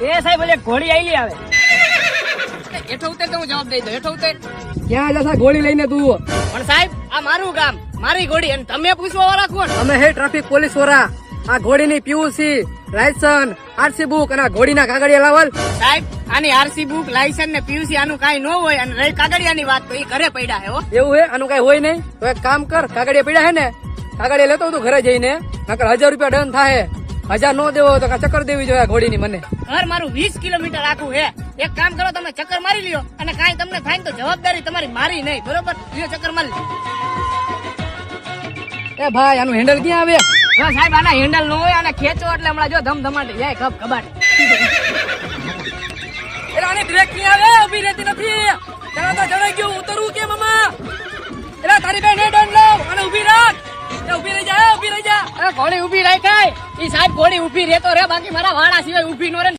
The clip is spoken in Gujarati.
એ સાહેબ ઓલે ઘોડી આઈલી આવે. હેઠો ઉતર તો હું જવાબ દઈ દઉં. હેઠો ઉતર. ક્યાં જશા ગોળી લઈને તું? પણ સાહેબ આ મારું ગામ, મારી ઘોડી, અને તમે પૂછવા વાળા કોણ? અમે હે ટ્રાફિક પોલીસ વાળા. આ ઘોડીની પીયુસી, લાયસન્સ, આરસી બુક અને આ ઘોડીના કાગળિયા લાવલ. સાહેબ આની આરસી બુક, લાયસન્સ ને પીયુસી આનું કાઈ ન હોય, અને રહી કાગળિયાની વાત તો એ ઘરે પડ્યા હે હો. એવું હે? આનું કઈ હોય નહીં તો એક કામ કર, કાગળિયા પડ્યા હે ને, કાગળિયા લેતો તું ઘરે જઈને, નકર 1000 રૂપિયા દંડ થાય. 1000 નો દેવો તો ચક્કર દેવી જોઈએ ઘોડીની મને. ઘર મારું 20 કિલોમીટર આખું હે. એક કામ કરો, તમે ચક્કર મારી લ્યો, અને કાઈ તમને થાય ને તો જવાબદારી તમારી મારી નહીં, બરોબર? લ્યો ચક્કર મારી લ્યો. એ ભાઈ આનું હેન્ડલ ક્યાં આવે? હા સાહેબ આના હેન્ડલ નો હોય, અને ખેંચો એટલે હમણાં જો ધમધમાટે જાય, કબ કબાટ. એટલે આની બ્રેક ક્યાં આવે? ઉભી રહેતી નથી. તને તો જણાઈ ગયું ઉતરવું કે મામા? એટલે તારી બેન હેન્ડલ લાવ અને ઉભી રાખ. એ ઉભી રહી જા, ઉભી રહી જા. ઘોડી ઉભી રાખાય. ઈ સાહેબ ઘોડી ઉભી રહેતો રે, બાકી મારા વાળા સિવાય ઉભી નો રે.